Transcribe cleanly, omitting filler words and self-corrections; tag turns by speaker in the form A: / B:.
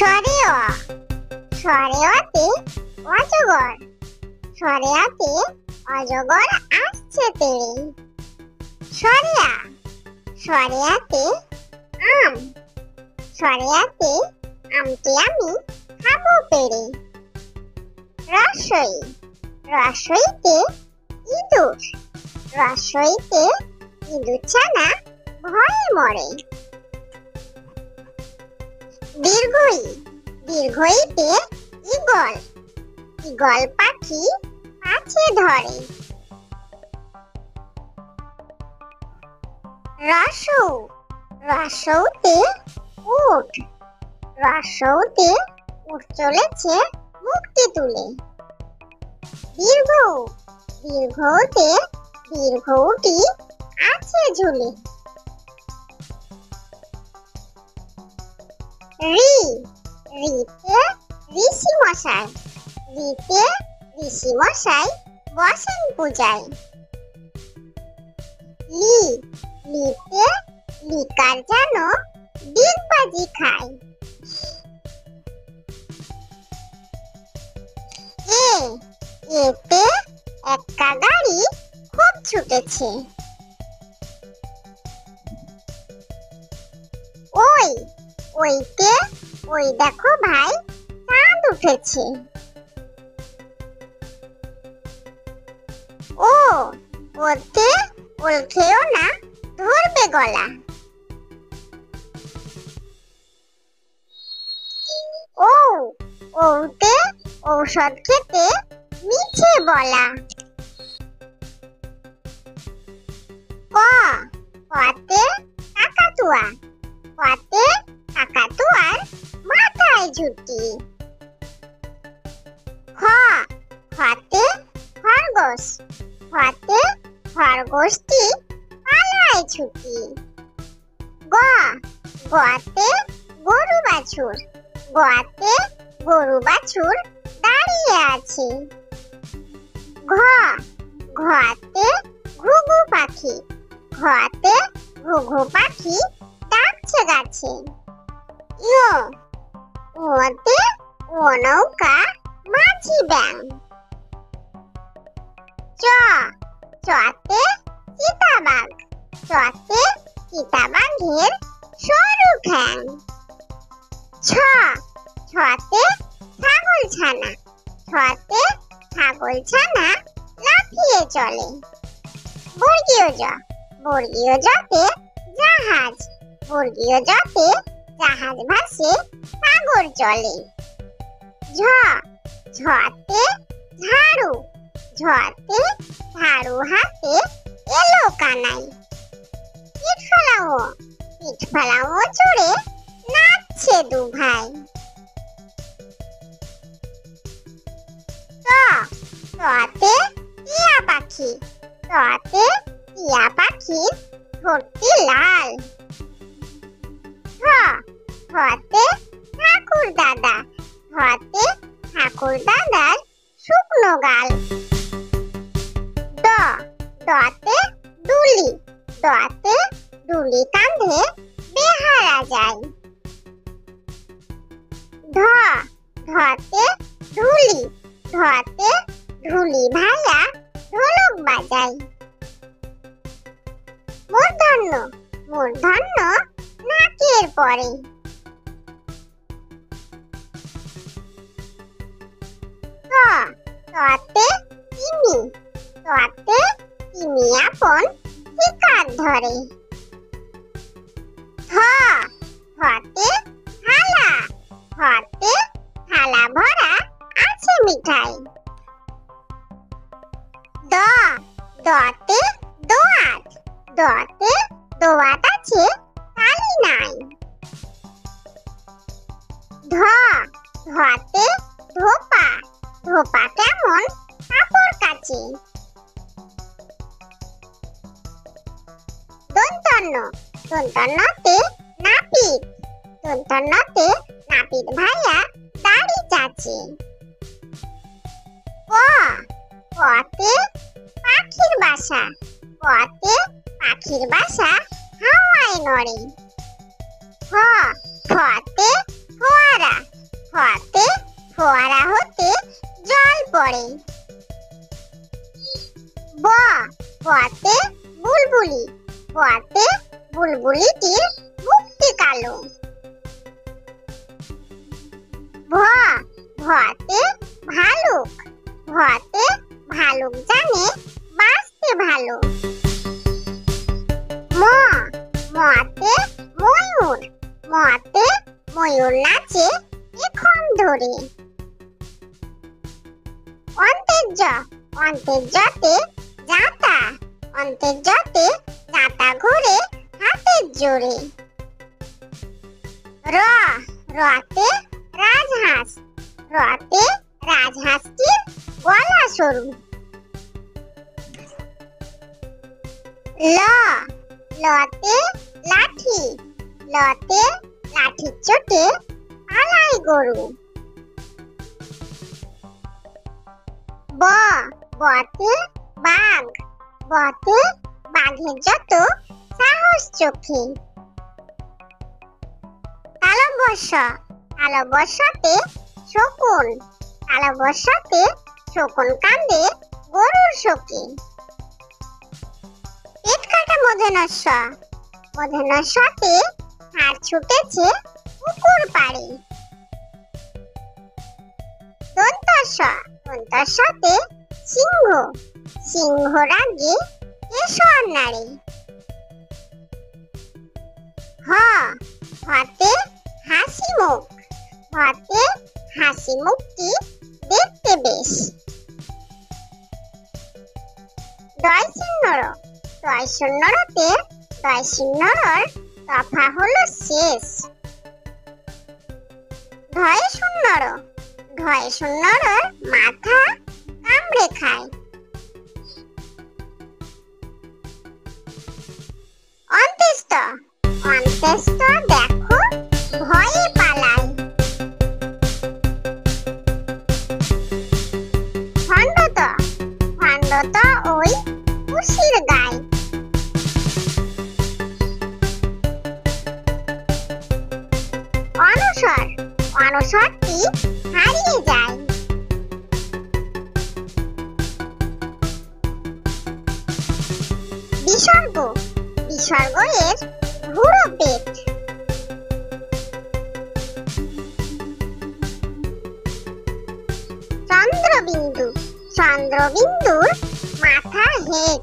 A: স্বরে অ, স্বরে অতে অজগর, স্বরে আতে অজগর আসছে তেড়ে। স্বরে আ, স্বরে আতে আম, স্বরে আতে আমটি আমি খাবো পেড়ে। রসই, রসইতে ইঁদুর, রসইতে ইঁদুর ছানা ভয়ে মরে। দীর্ঘই, দীর্ঘইতে ঈগল, ঈগল পাখি পাছে ধরে। রসৌ, রসৌতে উট, রসৌতে উট চলেছে মুক্তি তুলে। দীর্ঘ, দীর্ঘতে দীর্ঘটি আছে ঝুলে। রি, রিতে ঋষি মশাই, রিতে ঋষি মশাই বসেন পূজায়। লি, লিতে লিকার যেন ডিগবাজি খায়। এ, এতে একটা গাড়ি খুব ছুটেছে। ওই, ওইতে ওই দেখো ভাই চাঁদ উঠেছে। ও, ওতে ওল খেও না ধরবে গলা। ও, ওতে ঔষধ খেতে মিছে বলা। ক, কতে কাকাতুয়া, কতে কাকাতুয়ার মাথায় ঝুঁটি। খ, খতে খরগোশ, খতে খরগোশটি পালায় ছুটি। গ, গতে গরু বাছুর, গতে গরু বাছুর দাঁড়িয়ে আছে। ঘ, ঘতে ঘুঘু পাখি, ঘতে ঘুঘু পাখি ডাকছে গাছে। ইয়, ওতে ও নৌকা মাঝি ব্যাং। চ, চতে চিতাবাঘ, চতে চিতাবাঘের সরু ঠ্যাং। ছ, ছতে ছাগল ছানা, ছতে ছাগল ছানা লাফিয়ে চলে। বর্গীয় জ, বর্গীয় জতে জাহাজ, বর্গীয় জতে জাহাজ ভাসে সাগর চলে। ঝ, ঝতে ঝাড়ু, ঝতে ঝাড়ু হাতে এলো কানাই। পিঠ ফেলাও, পিঠ ফেলাও চড়ে নাচছে দু ভাই। ত, ততে টিয়া পাখি, ততে টিয়া পাখির ঠোঁটটি লাল। ঠ, ঠতে ঠাকুর দাদা, ঠতে ঠাকুর দাদার শুকনো গাল। ড, ডতে ডুলি, ডতে ডুলি কাঁধে বেহারা যায়। ঢ, ঢতে ঢুলি, ঢতে ঢুলি ভাইয়া ঢোলক বাজায়। মূর্ধন্য, মূর্ধন্য নাকের পরে। ত, ততে তিমি, ততে তিমি আপন শিকার ধরে। থ, থতে থালা, থতে থালা ভরা আছে মিঠাই। দ, দতে দোয়াত, দতে দোয়াত আছে তালি নাই। ধ, ধতে ধোপা, ধোপা কেমন কাপড় কাচে। দন্তন্য, দন্তন্যতে নাপিত, দন্তন্যতে নাপিত ভাইয়া দাড়ি চাচে। ক, কতে পাখির বাসা, কতে পাখির বাসা হাওয়ায় নড়ে। ফ, ফতে ফোয়ারা, ফতে ফোয়ারা হতে জল পড়ে। ব বতে বুলবুলি, বতে বুলবুলিটির মুখটি কালো। ভ ভতে ভালুক, ভতে ভালুক জানে বাঁচতে ভালো। ম মতে ময়ূর, মতে ময়ূর নাচে এখন ধরে। অন্তের জ অন্তের জতে জাঁতা, অন্তের জতে জাঁতা ঘুরে হাতের জোরে। র রতে রাজহাঁস, রতে রাজহাঁসটির গলা সরু। ল লতে লাঠি, লতে লাঠির চোটে পালায় গরু। ব বতে বাঘ, বতে বাঘের যত সাহস চোখে। তালব্য তালব্যতে শকুন, তালব্যতে শকুন কান্দে গরুর শোকে। পেট কাটা মূর্ধন্যতে হাড় ছুটেছে পুকুর পাড়ে। দন্তস্বতে সিংহ, সিংহ রাগে কেশর নাড়ে। হ হতে হাসি মুখ, হতে হাসি মুখটি দেখতে বেশ। দয় শূন্যরতে দয় শূন্যর তফা হলো শেষ। ধয় শূন্যর মাথা কামড়ে খায়। অন্ত্যেষ্ঠ দেখো ভয়ে পালায়। খণ্ডত ওই খুশির গায়। অনসরটি হারিয়ে যায়। বিসর্গ এর ভুরো পেট। চন্দ্রবিন্দুর মাথা হেড।